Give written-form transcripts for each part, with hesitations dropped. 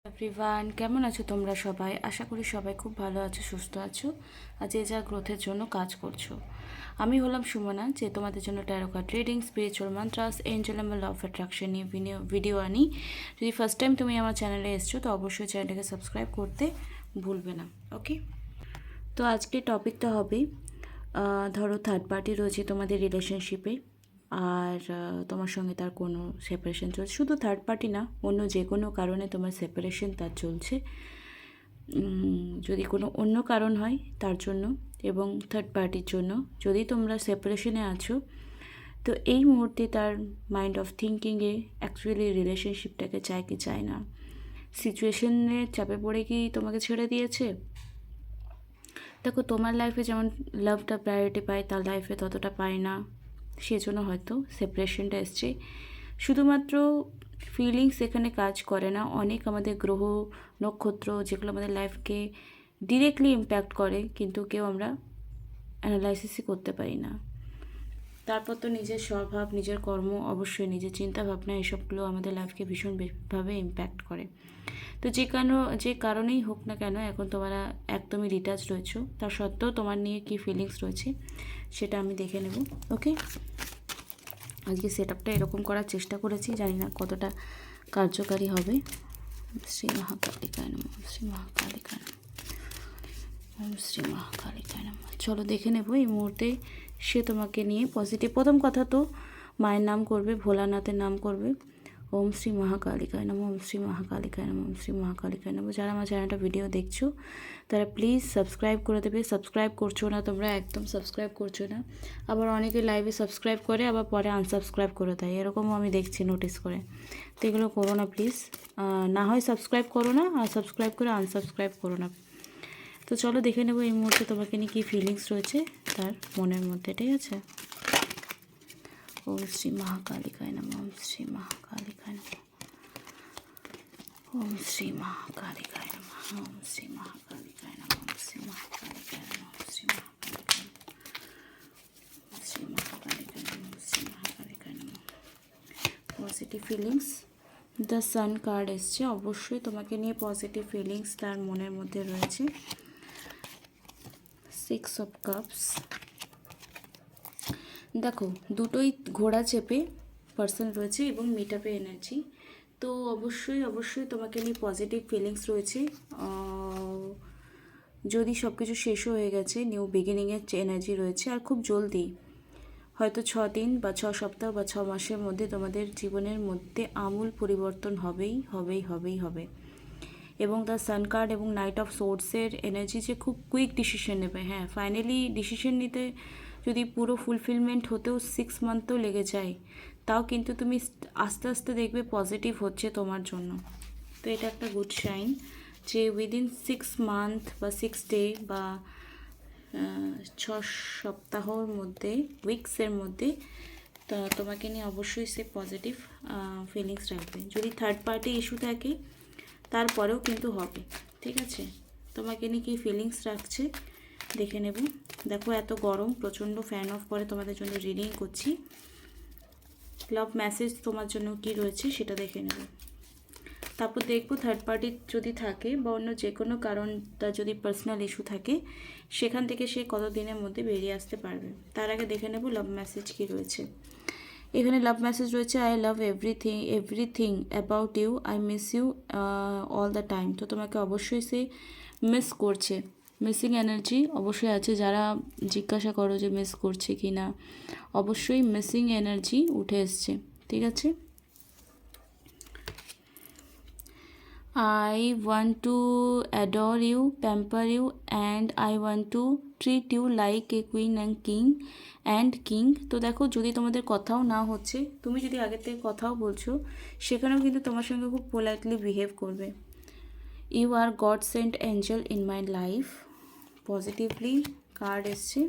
Everyone, কেমন আছো তোমরা সবাই? আশা করি সবাই খুব ভালো আছো, সুস্থ আছো আর যে যা গ্রোথের জন্য কাজ করছো। আমি হলাম সুমনা, যে তোমাদের জন্য tarot card reading, spiritual mantras, angel এবং ল অফ অ্যাট্রাকশন নিয়ে ভিডিও আনি। যদি ফার্স্ট টাইম তুমি আমার চ্যানেলে এসছো তো অবশ্যই চ্যানেলটাকে সাবস্ক্রাইব করতে ভুলবে না। ওকে, তো আজকে টপিকটা হবে ধরো থার্ড পার্টি রয়েছে তোমাদের রিলেশনশিপে, আর তোমার সঙ্গে তার কোনো সেপারেশন চলছে। শুধু থার্ড পার্টি না, অন্য যে কোনো কারণে তোমার সেপারেশন তার চলছে। যদি কোনো অন্য কারণ হয় তার জন্য এবং থার্ড পার্টির জন্য, যদি তোমরা সেপারেশনে আছো তো এই মুহূর্তে তার মাইন্ড অফ থিঙ্কিংয়ে অ্যাকচুয়ালি রিলেশনশিপটাকে চায় কি চায় না, সিচুয়েশনের চাপে পড়ে কি তোমাকে ছেড়ে দিয়েছে। দেখো, তোমার লাইফে যেমন লাভটা প্রায়োরিটি পায়, তার লাইফে ততটা পায় না, সেজন্য হয়তো সেপারেশনটা এসছে। শুধুমাত্র ফিলিংস এখানে কাজ করে না, অনেক আমাদের গ্রহ নক্ষত্র যেগুলো আমাদের লাইফকে ডিরেক্টলি ইম্প্যাক্ট করে, কিন্তু কেউ আমরা অ্যানালাইসিসই করতে পারি না। তারপর তো নিজের স্বভাব, নিজের কর্ম, অবশ্যই নিজের চিন্তাভাবনা, এসবগুলো আমাদের লাইফকে ভীষণভাবে ইম্প্যাক্ট করে। তো যে কারণেই হোক না কেন, এখন তোমরা একদমই ডিটাচ রয়েছো, তা সত্ত্বেও তোমার নিয়ে কী ফিলিংস রয়েছে সেটা আমি দেখে নেব। ওকে, আজকে সেট আপটা এরকম করার চেষ্টা করেছি, জানি না কতটা কার্যকারী হবে। শ্রী মহাকালিকায় নমঃ, শ্রী মহাকালিকায় নমঃ, ওম শ্রী মহাকালিকায় নমঃ। চলো দেখে নেব এই মুহূর্তে সে তোমাকে নিয়ে পজিটিভ। প্রথম কথা তো মায়ের নাম করবে, ভোলানাথের নাম করবে। ওম শ্রী মহাকালিকায় নমঃ, ওম শ্রী মহাকালিকায় নমঃ, ওম শ্রী মহাকালিকায় নমঃ। যারা আমার চ্যানেলটা ভিডিও দেখছো তারা প্লিজ সাবস্ক্রাইব করে দেবে। সাবস্ক্রাইব করছো না তোমরা, একদম সাবস্ক্রাইব করছো না। আবার অনেকে লাইভে সাবস্ক্রাইব করে আবার পরে আনসাবস্ক্রাইব করে দেয়, এরকমও আমি দেখছি নোটিস করে। তো এগুলো করো না প্লিজ, না হয় সাবস্ক্রাইব করো না, আর সাবস্ক্রাইব করে আনসাবস্ক্রাইব করো না। তো চলো দেখে নেবো এই মুহূর্তে তোমাকে নিয়ে কী ফিলিংস রয়েছে তার মনের মধ্যে, ঠিক আছে? ওম শ্রী মহাকালিকায় নমঃ, ওম শ্রী মহাকালিকায় নমঃ, ওম শ্রী মহাকালিকায় নমঃ, ওম শ্রী মহাকালিকায় নমঃ, ওম শ্রী মহাকালিকায় নমঃ, ওম শ্রী মহাকালিকায় নমঃ, ওম শ্রী মহাকালিকায় নমঃ, ওম শ্রী মহাকালিকায় নমঃ। Positive feelings, the sun card এসছে, অবশ্যই তোমাকে নিয়ে পজিটিভ ফিলিংস তার মনের মধ্যে রয়েছে। সিক্স অফ কাপস, দেখো দুটোই ঘোড়া চেপে পার্সন রয়েছে এবং মিট আপে এনার্জি। তো অবশ্যই তোমাকে নিয়ে পজিটিভ ফিলিংস রয়েছে। যদি সব কিছু শেষও হয়ে গেছে, নিউ বিগিনিংয়ের এনার্জি রয়েছে, আর খুব জলদি, হয়তো 6 দিন বা 6 সপ্তাহ বা 6 মাসের মধ্যে তোমাদের জীবনের মধ্যে আমূল পরিবর্তন হবে। এবং তার সান কার্ড এবং নাইট অফ সোর্সের এনার্জি যে খুব কুইক ডিসিশন নেবে। হ্যাঁ, ফাইনালি ডিসিশন নিতে যদি পুরো ফুলফিলমেন্ট হতেও 6 মান্থও লেগে যায়, তাও কিন্তু তুমি আস্তে আস্তে দেখবে পজিটিভ হচ্ছে তোমার জন্য। তো এটা একটা গুড সাইন যে উইদিন 6 মান্থ বা 6 ডে বা 6 সপ্তাহর মধ্যে, উইকসের মধ্যে তা তোমাকে নিয়ে অবশ্যই সে পজিটিভ ফিলিংস রাখবে। যদি থার্ড পার্টি ইস্যু থাকে তারপরেও কিন্তু হবে, ঠিক আছে? তোমাকে নিয়ে কী ফিলিংস রাখছে দেখে নেব। দেখো, এত গরম, প্রচণ্ড ফ্যান অফ করে তোমাদের জন্য রিডিং করছি। লাভ মেসেজ তোমার জন্য কি রয়েছে সেটা দেখে নেব। তারপর দেখবো থার্ড পার্টি যদি থাকে বা অন্য যে কোনো কারণটা যদি পার্সোনাল ইস্যু থাকে, সেখান থেকে সে কত দিনের মধ্যে বেরিয়ে আসতে পারবে। তার আগে দেখে নেব লাভ মেসেজ কি রয়েছে। এখানে লাভ মেসেজ রয়েছে, I love everything about you, I miss you all the time. তো তোমাকে অবশ্যই সে মিস করছে, মিসিং এনার্জি অবশ্যই আছে। যারা জিজ্ঞাসা করো যে মিস করছে কি না, অবশ্যই মিসিং এনার্জি উঠে এসছে, ঠিক আছে? I want to adore you, pamper you, and I want to treat you like a queen and king. তো দেখো, যদি তোমাদের কথাও না হচ্ছে, তুমি যদি আগের থেকে কথাও বলছো, সেখানেও কিন্তু তোমার সঙ্গে খুব পোলাইটলি বিহেভ করবে। You are God sent angel in my life, positively card এসছে।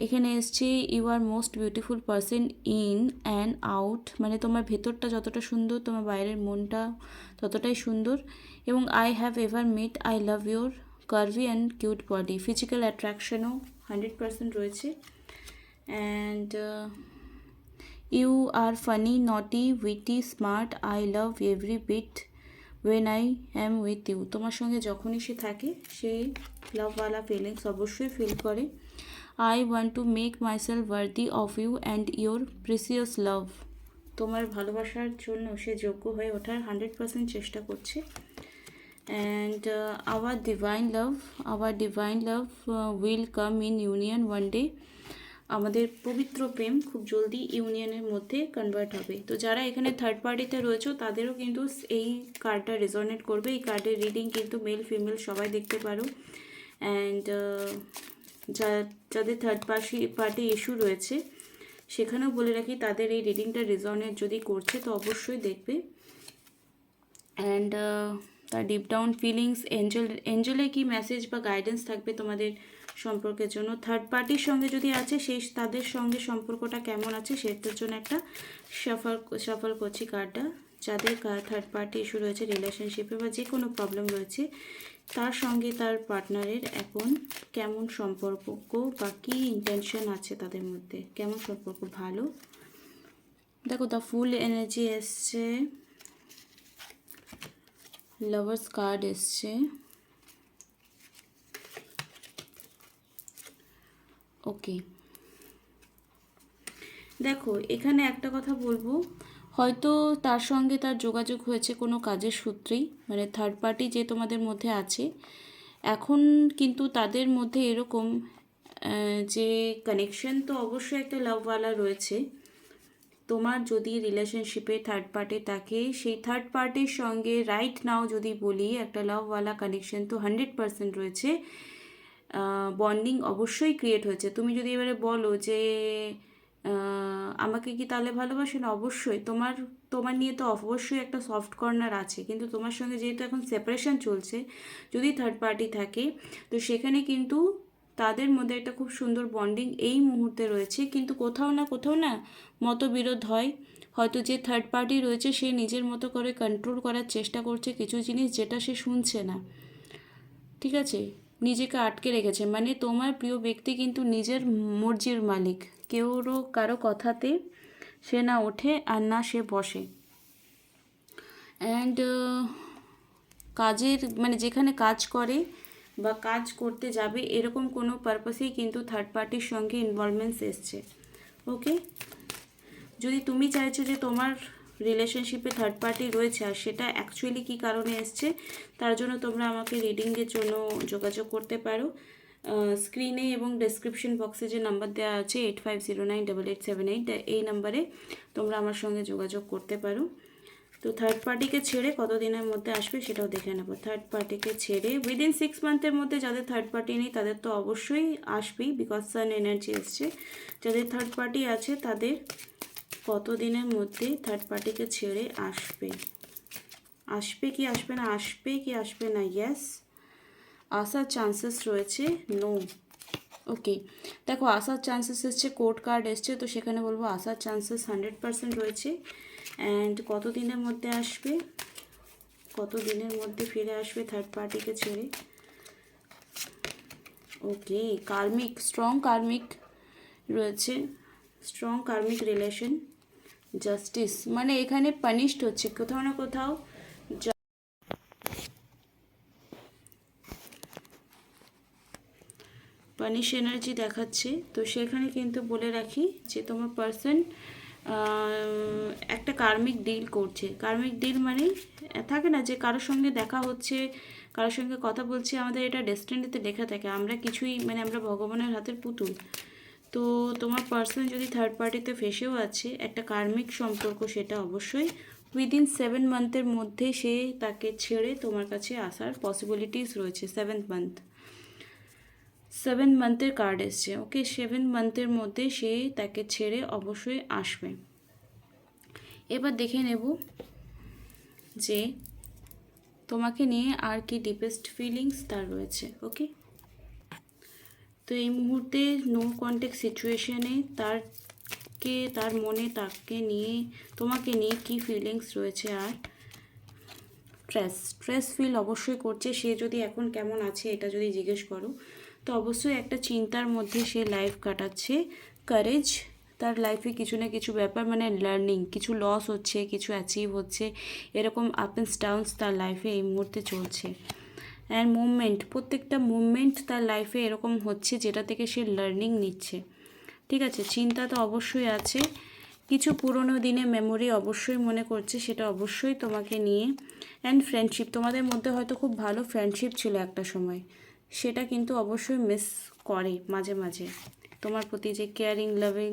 এখানে এসছে you are most beautiful person in and out, মানে তোমার ভেতরটা যতটা সুন্দর তোমার বাইরের মনটা ততটাই সুন্দর। এবং I have ever meet, I love your curvy and cute body, physical অ্যাট্রাকশনও 100% রয়েছে। And you are funny, naughty, witty, smart, I love every bit when I am with you, তোমার সঙ্গে যখনই সে থাকে সেই লাভওয়ালা ফিলিংস অবশ্যই ফিল করে। I want to make myself worthy of you and your precious love, তোমার ভালোবাসার জন্য সে যোগ্য হয়ে ওঠার 100% চেষ্টা করছে। And our divine love will come in union one day, আমাদের পবিত্র প্রেম খুব জলদি ইউনিয়নের মধ্যে কনভার্ট হবে। তো যারা এখানে থার্ড পার্টিতে রয়েছে তাদেরও কিন্তু এই কার্ডটা রেজনেট করবে। এই কার্ডের রিডিং কিন্তু মেল ফিমেল সবাই দেখতে পারো। অ্যান্ড যাদের থার্ড পার্টি ইস্যু রয়েছে সেখানেও বলে রাখি, তাদের এই রিডিংটা রেজনেট যদি করছে তো অবশ্যই দেখবে। অ্যান্ড তার ডিপ ডাউন ফিলিংস, এঞ্জেলের কি মেসেজ বা গাইডেন্স থাকবে তোমাদের সম্পর্কের জন্য, থার্ড পার্টির সঙ্গে যদি আছে সেই তাদের সঙ্গে সম্পর্কটা কেমন আছে সেটার জন্য একটা সফল করছি কার্ডটা। যাদের থার্ড পার্টি ইস্যু রয়েছে রিলেশনশিপে বা যে কোনো প্রবলেম রয়েছে, তার সঙ্গে তার পার্টনারের এখন কেমন সম্পর্ক বা কী ইন্টেনশন আছে তাদের মধ্যে, কেমন সম্পর্ক, ভালো। দেখো দ্য ফুল এনার্জি এসছে, লাভার্স কার্ড এসছে, ওকে। দেখো এখানে একটা কথা বলবো, হয়তো তার সঙ্গে তার যোগাযোগ হয়েছে কোনো কাজের সূত্রেই, মানে থার্ড পার্টি যে তোমাদের মধ্যে আছে এখন, কিন্তু তাদের মধ্যে এরকম যে কানেকশন তো অবশ্যই একটা লাভওয়ালা রয়েছে। তোমার যদি রিলেশনশিপে থার্ড পার্টি থাকে, সেই থার্ড পার্টির সঙ্গে রাইট নাও যদি বলি একটা লাভওয়ালা কানেকশন তো 100% রয়েছে, বন্ডিং অবশ্যই ক্রিয়েট হয়েছে। তুমি যদি এবারে বলো যে আমাকে কি তাহলে ভালোবাসে না, অবশ্যই তোমার নিয়ে তো অবশ্যই একটা সফট কর্নার আছে, কিন্তু তোমার সঙ্গে যেহেতু এখন সেপারেশন চলছে, যদি থার্ড পার্টি থাকে তো সেখানে কিন্তু তাদের মধ্যে একটা খুব সুন্দর বন্ডিং এই মুহূর্তে রয়েছে। কিন্তু কোথাও না মতবিরোধ হয়, হয়তো যে থার্ড পার্টি রয়েছে সে নিজের মতো করে কন্ট্রোল করার চেষ্টা করছে কিছু জিনিস যেটা সে শুনছে না, ঠিক আছে, নিজেকে আটকে রেখেছে। মানে তোমার প্রিয় ব্যক্তি কিন্তু নিজের মর্জির মালিক, কারো কথাতে সে না ওঠে আর না সে বসে। অ্যান্ড কাজের মানে যেখানে কাজ করে বা কাজ করতে যাবে এরকম কোনো পারপাসেই কিন্তু থার্ড পার্টির সঙ্গে ইনভলভমেন্টস এসছে, ওকে। যদি তুমি চাইছো যে তোমার রিলেশনশিপে থার্ড পার্টি রয়েছে আর সেটা অ্যাকচুয়ালি কী কারণে এসছে, তার জন্য তোমরা আমাকে রিডিংয়ের জন্য যোগাযোগ করতে পারো। স্ক্রিনে এবং ডেসক্রিপশন বক্সে যে নাম্বার দেওয়া আছে 85098878, এই নাম্বারে তোমরা আমার সঙ্গে যোগাযোগ করতে পারো। তো থার্ড পার্টিকে ছেড়ে কত দিনের মধ্যে আসবে সেটাও দেখে নেবো। থার্ড পার্টিকে ছেড়ে উইদিন 6 মান্থের মধ্যে, যাদের থার্ড পার্টি নেই তাদের তো অবশ্যই আসবেই, বিকজ সান এনার্জি এসছে। যাদের থার্ড পার্টি আছে তাদের কত দিনের মধ্যে থার্ড পার্টিকে ছেড়ে আসবে কি আসবে না, ইয়েস আসার চান্সেস রয়েছে, নো, ওকে। দেখো আসার চান্সেস এসছে, কোর্ট কার্ড এসছে, তো সেখানে বলবো আসার চান্সেস 100% রয়েছে। অ্যান্ড কত দিনের মধ্যে আসবে, কত দিনের মধ্যে ফিরে আসবে থার্ড পার্টিকে ছেড়ে, ওকে। স্ট্রং কার্মিক রয়েছে, স্ট্রং কার্মিক রিলেশন, জাস্টিস, মানে এখানে পানিশড হচ্ছে কোথাও না কোথাও, পানিশ এনার্জি দেখাচ্ছে। তো সেখানে কিন্তু বলে রাখি যে তোমার পার্সন একটা কার্মিক ডিল করছে। কার্মিক ডিল মানে থাকে না যে কারোর সঙ্গে দেখা হচ্ছে, কারোর সঙ্গে কথা বলছে, আমাদের এটা ডেস্টিনিতে লেখা থাকে, আমরা কিছুই মানে আমরা ভগবানের হাতের পুতুল। তো তোমার পার্সন যদি থার্ড পার্টিতে ফেসেও আছে একটা কার্মিক সম্পর্ক, সেটা অবশ্যই উইদিন 7 মান্থের মধ্যে সে তাকে ছেড়ে তোমার কাছে আসার পসিবিলিটিস রয়েছে। 7 মান্থের কার্ড এসছে, ওকে। 7 মান্থের মধ্যে সে তাকে ছেড়ে অবশ্যই আসবে। এবার দেখে নেব যে তোমাকে নিয়ে আর কি ডিপেস্ট ফিলিংস তার রয়েছে, ওকে। তো এই মুহূর্তে নো কন্ট্যাক্ট সিচুয়েশনে তার মনে তোমাকে নিয়ে কি ফিলিংস রয়েছে, আর স্ট্রেস ফিল অবশ্যই করছে। সে যদি এখন কেমন আছে এটা যদি জিজ্ঞেস করো তো অবশ্যই একটা চিন্তার মধ্যে সে লাইফ কাটাচ্ছে। তার লাইফে কিছু না কিছু ব্যাপার মানে লার্নিং, কিছু লস হচ্ছে, কিছু অ্যাচিভ হচ্ছে, এরকম আপ অ্যান্ড ডাউনস তার লাইফে এই মুহূর্তে চলছে। অ্যান্ড মুভমেন্ট, প্রত্যেকটা মুভমেন্ট তার লাইফে এরকম হচ্ছে যেটা থেকে সে লার্নিং নিচ্ছে। ঠিক আছে, চিন্তা তো অবশ্যই আছে, কিছু পুরনো দিনে মেমোরি অবশ্যই মনে করছে, সেটা অবশ্যই তোমাকে নিয়ে। অ্যান্ড ফ্রেন্ডশিপ, তোমাদের মধ্যে হয়তো খুব ভালো ফ্রেন্ডশিপ ছিল একটা সময়, সেটা কিন্তু অবশ্যই মিস করে মাঝে মাঝে। তোমার প্রতি যে কেয়ারিং লাভিং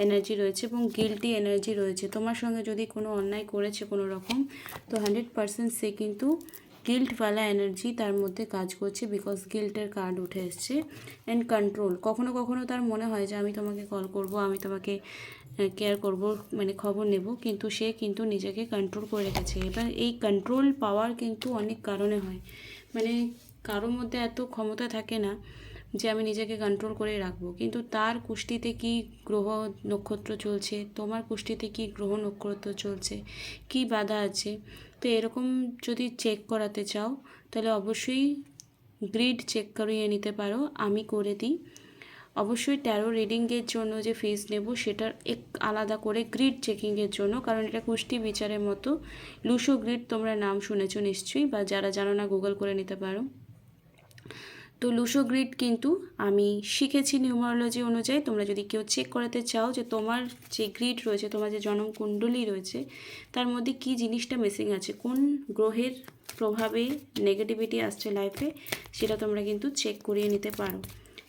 এনার্জি রয়েছে এবং গিল্টি এনার্জি রয়েছে, তোমার সঙ্গে যদি কোনো অন্যায় করেছে কোনো রকম, তো 100% সে কিন্তু গিল্টওয়ালা এনার্জি তার মধ্যে কাজ করছে, বিকজ গিল্টের কার্ড উঠে এসছে। অ্যান্ড কন্ট্রোল, কখনো কখনো তার মনে হয় যে আমি তোমাকে কল করব, আমি তোমাকে কেয়ার করব, মানে খবর নেব, কিন্তু সে কিন্তু নিজেকে কন্ট্রোল করে রেখেছে। এবার এই কন্ট্রোল পাওয়ার কিন্তু অনেক কারণে হয়, মানে কারোর মধ্যে এত ক্ষমতা থাকে না যে আমি নিজেকে কন্ট্রোল করে রাখবো, কিন্তু তার কুষ্টিতে কি গ্রহ নক্ষত্র চলছে, তোমার কুষ্টিতে কি গ্রহ নক্ষত্র চলছে, কি বাধা আছে, তো এরকম যদি চেক করাতে চাও তাহলে অবশ্যই গ্রিড চেক করিয়ে নিতে পারো, আমি করে দিই। অবশ্যই ট্যারো রিডিংয়ের জন্য যে ফিস নেব সেটার এক আলাদা করে গ্রিড চেকিংয়ের জন্য, কারণ এটা কুষ্টি বিচারের মতো। লুসো গ্রিড তোমরা নাম শুনেছো নিশ্চয়ই, বা যারা জানো না গুগল করে নিতে পারো। তো লুসো গ্রিড কিন্তু আমি শিখেছি নিউমারোলজি অনুযায়ী। তোমরা যদি কেউ চেক করাতে চাও যে তোমার যে গ্রিড রয়েছে, তোমার যে জন্মকুণ্ডলী রয়েছে, তার মধ্যে কি জিনিসটা মিসিং আছে, কোন গ্রহের প্রভাবে নেগেটিভিটি আসছে লাইফে, সেটা তোমরা কিন্তু চেক করিয়ে নিতে পারো।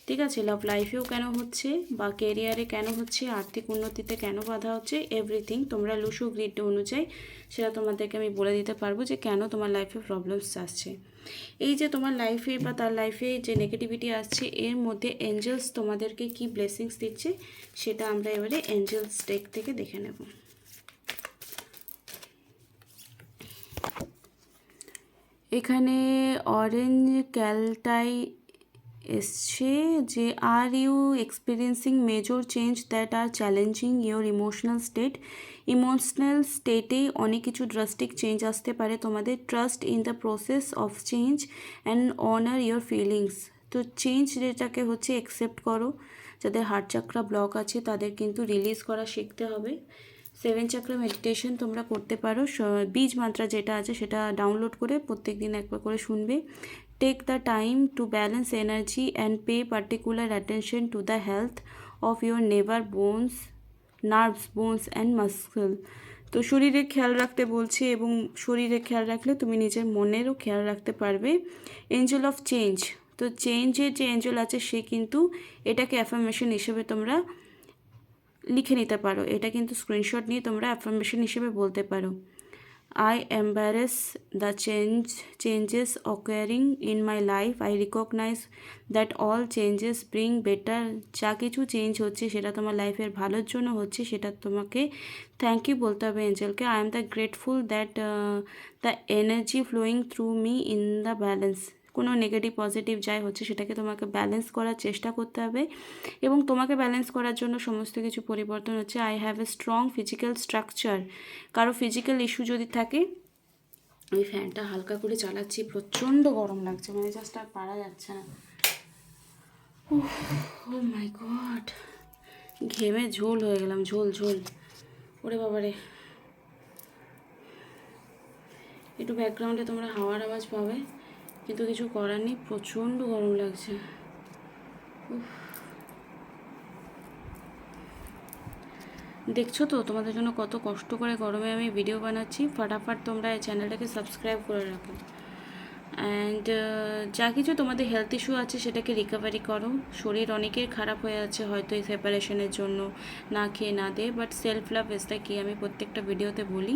ঠিক আছে, লাভ লাইফেও কেন হচ্ছে বা কেরিয়ারে কেন হচ্ছে, আর্থিক উন্নতিতে কেন বাধা হচ্ছে, এভরিথিং তোমরা লুসো গ্রিড অনুযায়ী সেটা তোমাদেরকে আমি বলে দিতে পারবো যে কেন তোমার লাইফে প্রবলেমস আসছে। এই যে তোমার লাইফে বা তার লাইফে যে নেগেটিভিটি আসছে, এর মধ্যে এঞ্জেলস তোমাদেরকে কি ব্লেসিংস দিচ্ছে সেটা আমরা এবারে এঞ্জেলস ডেক থেকে দেখে নেব। এখানে অরেঞ্জ ক্যালটাই এসছে যে are you experiencing major change that are challenging your emotional state. Emotional স্টেটে অনেক কিছু ড্রাস্টিক চেঞ্জ আসতে পারে তোমাদের। Trust in the process of change and honour your feelings. তো চেঞ্জ যেটাকে হচ্ছে অ্যাকসেপ্ট করো। যাদের হার্ট চাকরা ব্লক আছে তাদের কিন্তু রিলিজ করা শিখতে হবে। 7 চাকরা মেডিটেশন তোমরা করতে পারো। বীজ মাত্রা যেটা আছে সেটা ডাউনলোড করে প্রত্যেক দিন একবার করে শুনবে। Take the time to balance energy and pay particular attention to the health of your never bones, nerves, bones and muscle. তো শরীরের খেয়াল রাখতে বলছে, এবং শরীরের খেয়াল রাখলে তুমি নিজের মনেরও খেয়াল রাখতে পারবে। এঞ্জেল অফ চেঞ্জ, তো চেঞ্জের যে এঞ্জেল আছে সে কিন্তু এটাকে অ্যাফার্মেশন হিসেবে তোমরা লিখে নিতে পারো। এটা কিন্তু স্ক্রিনশট নিয়ে তোমরা অ্যাফার্মেশন হিসেবে বলতে পারো। I embrace the changes occurring in my life. I recognize that all changes bring better. যা কিছু চেঞ্জ হচ্ছে সেটা তোমার লাইফের ভালোর জন্য হচ্ছে, সেটা তোমাকে থ্যাংক ইউ বলতে হবে এঞ্জেলকে। I am the grateful that the energy flowing through me in the balance. কোনো নেগেটিভ পজিটিভ যাই হচ্ছে সেটাকে তোমাকে ব্যালেন্স করার চেষ্টা করতে হবে, এবং তোমাকে ব্যালেন্স করার জন্য সমস্ত কিছু পরিবর্তন হচ্ছে। I have a strong physical structure. কারো ফিজিক্যাল ইস্যু যদি থাকে, আমি ফ্যানটা হালকা করে চালাচ্ছি, প্রচণ্ড গরম লাগছে, মানে জাস্ট আর পারা যাচ্ছে না। ও মাই গড, ঘেমে ঝোল হয়ে গেলাম, ঝোল ঝোল। ওরে বাবারে, একটু ব্যাকগ্রাউন্ডে তোমরা হাওয়ার আওয়াজ পাবে, কিন্তু কিছু করার নেই, প্রচণ্ড গরম লাগছে। দেখছো তো তোমাদের জন্য কত কষ্ট করে গরমে আমি ভিডিও বানাচ্ছি। ফাটাফাট তোমরা এই চ্যানেলটাকে সাবস্ক্রাইব করে রাখো। অ্যান্ড যা কিছু তোমাদের হেলথ ইস্যু আছে সেটাকে রিকভারি করো। শরীর অনেকের খারাপ হয়ে আছে হয়তো এই সেপারেশনের জন্য, না খেয়ে না দিয়ে, but self love is the কি। আমি প্রত্যেকটা ভিডিওতে বলি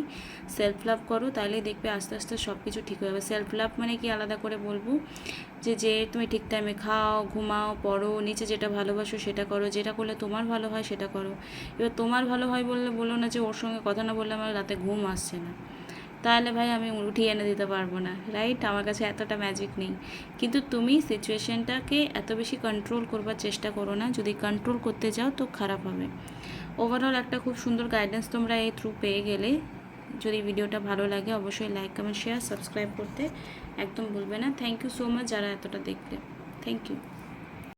সেলফ লাভ করো, তাহলে দেখবে আস্তে আস্তে সব কিছু ঠিক হয়ে যাবে। সেলফ লাভ মানে কি আলাদা করে বলবো, যে তুমি ঠিক টাইমে খাও, ঘুমাও, পড়ো, নিচে যেটা ভালোবাসো সেটা করো, যেটা করলে তোমার ভালো হয় সেটা করো। এবার তোমার ভালো হয় বললে বলো না যে ওর সঙ্গে কথা না বললে আমার রাতে ঘুম আসছে না, তাহলে ভাই আমি উঠিয়ে এনে দিতে পারবো না, রাইট? আমার কাছে এতটা ম্যাজিক নেই। কিন্তু তুমি সিচুয়েশনটাকে এত বেশি কন্ট্রোল করবার চেষ্টা করো না, যদি কন্ট্রোল করতে যাও তো খারাপ হবে। ওভারঅল একটা খুব সুন্দর গাইডেন্স তোমরা এই থ্রু পেয়ে গেলে। যদি ভিডিওটা ভালো লাগে অবশ্যই লাইক, কমেন্ট, শেয়ার, সাবস্ক্রাইব করতে একদম ভুলবে না। থ্যাংক ইউ সো মাচ যারা এতটা দেখলে, থ্যাংক ইউ।